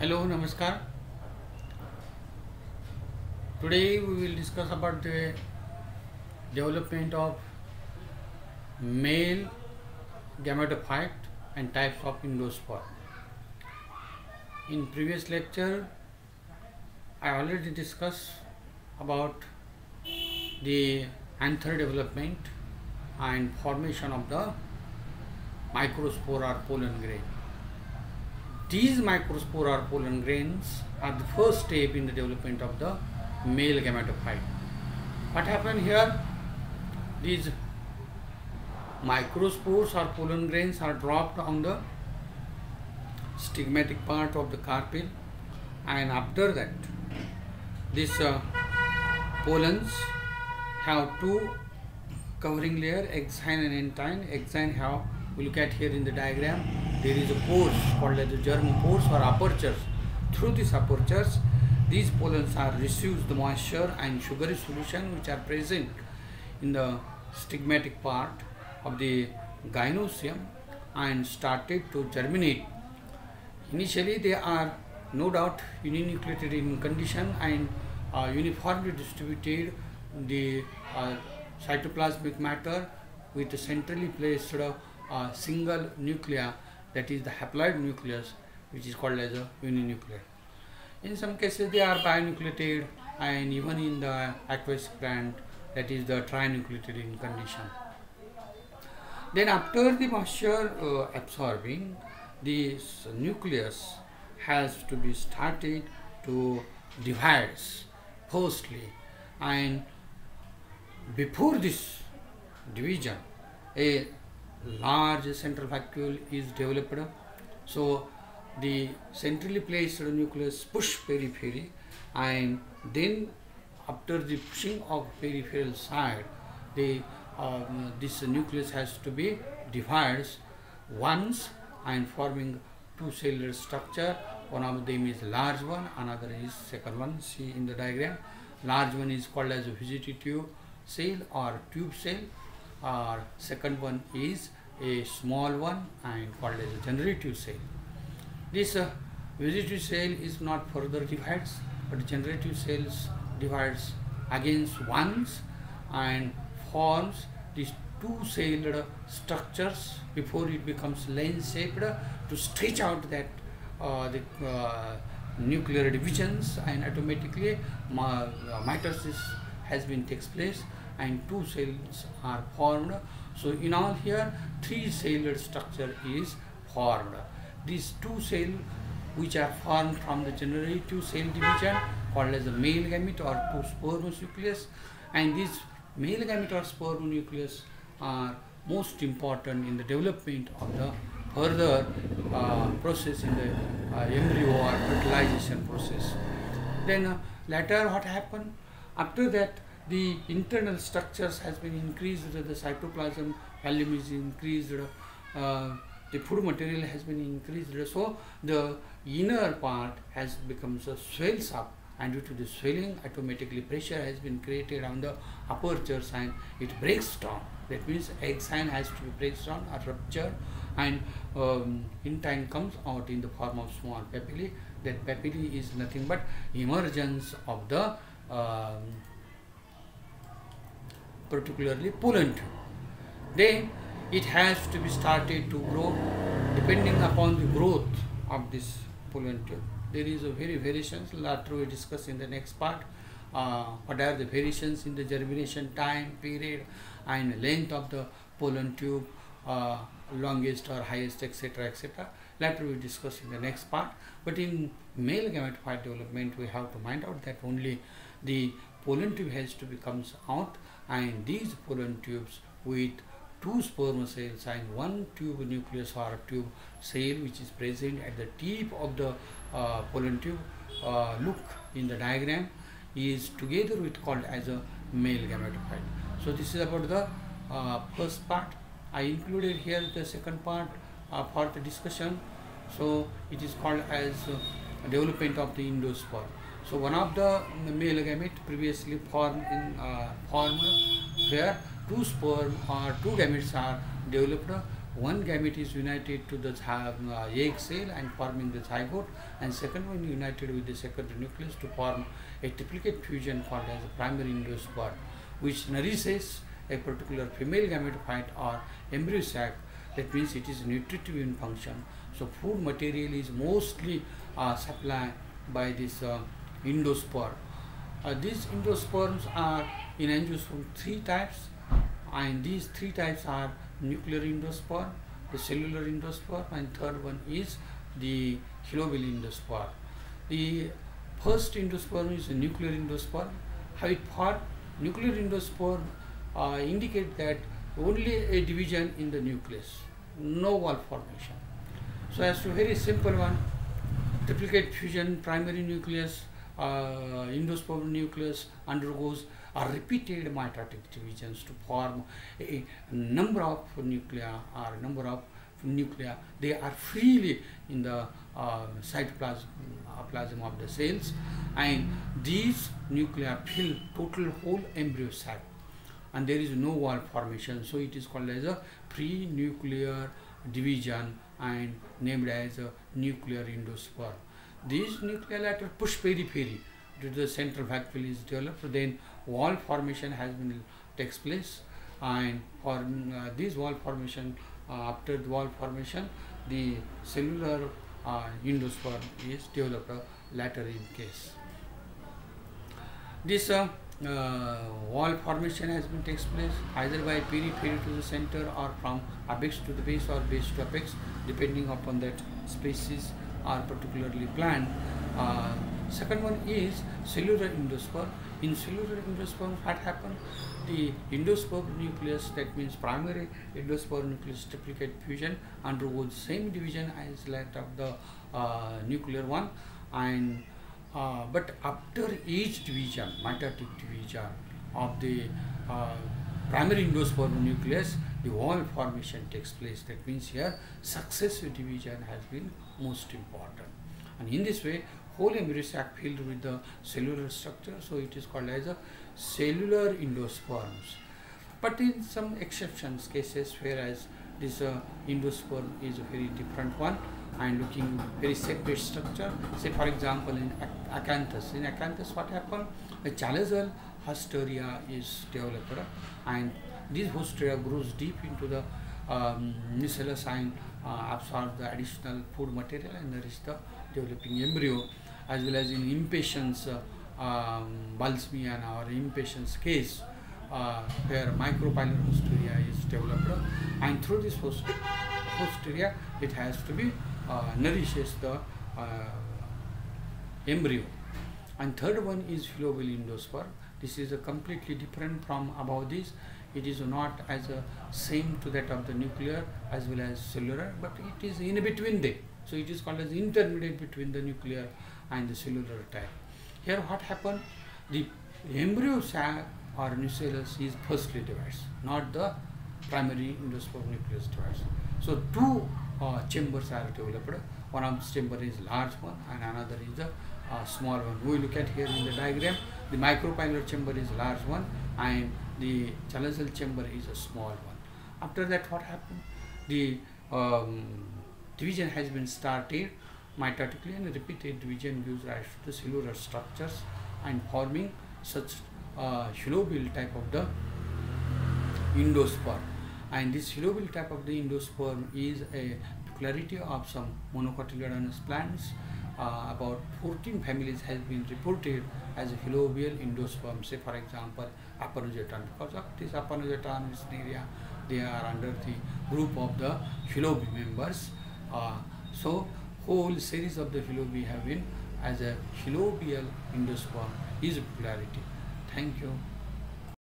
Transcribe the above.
Hello, Namaskar. Today we will discuss about the development of male gametophyte and types of endosperm. In previous lecture, I already discussed about the anther development and formation of the microspore or pollen grain. These microspore or pollen grains are the first step in the development of the male gametophyte. What happened here? These microspores or pollen grains are dropped on the stigmatic part of the carpel, and after that these pollens have two covering layer, exine and entine. Exine have, we look at here in the diagram, there is a pores called as the germ pores or apertures. Through these apertures, these pollens are receives the moisture and sugary solution which are present in the stigmatic part of the gynoecium and started to germinate. Initially they are no doubt uninucleated in condition and uniformly distributed the cytoplasmic matter with a centrally placed single nucleus, that is the haploid nucleus, which is called as a uninucleate. In some cases they are binucleated, and even in the aqueous plant, that is the trinucleated in condition. Then after the moisture absorbing, this nucleus has to be started to divide firstly, and before this division a large central vacuole is developed. So the centrally placed nucleus push periphery, and then after the pushing of peripheral side, the this nucleus has to be divided once and forming two cellular structure. One of them is large one, another is second one. See in the diagram, large one is called as a vegetative cell or tube cell, or second one is a small one and called as a generative cell. This vegetative cell is not further divided, but generative cells divides against once and forms these two celled structures before it becomes lens shaped to stretch out that the nuclear divisions, and automatically mitosis has been takes place and two cells are formed. So in all here three celled structure is formed. These two cells which are formed from the generative cell division called as the male gamete or two spermonucleus, and these male gamete or spermonucleus are most important in the development of the further process in the embryo or fertilization process. Then later what happened? After that the internal structures has been increased, the cytoplasm volume is increased, the food material has been increased, so the inner part has become swells up, and due to the swelling automatically pressure has been created on the apertures and it breaks down. That means exine has to be breaks down or rupture, and intine comes out in the form of small papillae. That papillae is nothing but emergence of the particularly pollen tube. Then it has to be started to grow depending upon the growth of this pollen tube. There is a very variations, later we discuss in the next part what are the variations in the germination time, period and length of the pollen tube, longest or highest, etc., etc. Later we discuss in the next part. But in male gametophyte development we have to find out that only the pollen tube has to be comes out, and these pollen tubes with two sperm cells and one tube nucleus or tube cell which is present at the tip of the pollen tube, look in the diagram, is together with called as a male gametophyte. So this is about the first part. I included here the second part for the discussion. So it is called as development of the endosperm. So one of the male gamete previously formed where two sperm or two gametes are developed one gamete is united to the egg cell and forming the zygote, and second one united with the secondary nucleus to form a triplicate fusion called as a primary endosperm, which nourishes a particular female gametophyte or embryo sac. That means it is nutritive in function. So food material is mostly supplied by this endosperm. These endosperms are in angiosperm three types, and these three types are nuclear endosperm, the cellular endosperm, and third one is the hilobile endosperm. The first endosperm is a nuclear endosperm. How it formed? Nuclear endosperm indicate that only a division in the nucleus, no wall formation. So as to very simple one, triplicate fusion, primary nucleus, endosperm nucleus undergoes repeated mitotic divisions to form a number of nuclei or number of nuclei. They are freely in the cytoplasm of the cells, and these nuclei fill total whole embryo sac, and there is no wall formation. So it is called as a pre-nuclear division and named as a nuclear endosperm. These nuclei later push periphery to the central vacuole is developed. Then wall formation has been takes place, and for this wall formation, after the wall formation, the cellular endosperm is developed later in case. This wall formation has been takes place either by periphery to the center or from apex to the base or base to apex, depending upon that species are particularly planned. Second one is cellular endosperm. In cellular endosperm, what happens? The endosperm nucleus, that means primary endosperm nucleus triplicate fusion, undergoes same division as that of the nuclear one, and but after each division, mitotic division of the primary endosperm nucleus, the wall formation takes place. That means here successive division has been most important, and in this way whole embryo sac filled with the cellular structure, so it is called as a cellular endosperms. But in some exceptions cases, whereas this endosperm is a very different one and looking very separate structure, say for example in acanthus. In acanthus what happened? A chalazal hausteria is developed, and this hausteria grows deep into the nucellus and absorbs the additional food material and nourish the developing embryo, as well as in impatiens Balzmian or impatiens case, where micropylar hausteria is developed, and through this hausteria it has to be nourishes the embryo. And third one is hilobile endosperm. This is a completely different from above this. It is not as a same to that of the nuclear as well as cellular, but it is in between them. So it is called as intermediate between the nuclear and the cellular type. Here what happened? The embryo sac or nucellus is firstly divided, not the primary endosperm nucleus divides. So two chambers are developed. One of the chamber is large one and another is the small one. We look at here in the diagram, the micropylar chamber is large one and the chalazal chamber is a small one. After that what happened? The division has been started mitotically, and repeated division gives rise to the cellular structures and forming such hilobile type of the endosperm. And this hilobile type of the endosperm is a peculiarity of some monocotyledonous plants. About 14 families has been reported as a hilobile endosperm. Say for example Aponogeton, because of this Aponogeton area, they are under the group of the hilobi members. So whole series of the hilobi have been as a hilobial endosperm is a peculiarity. Thank you.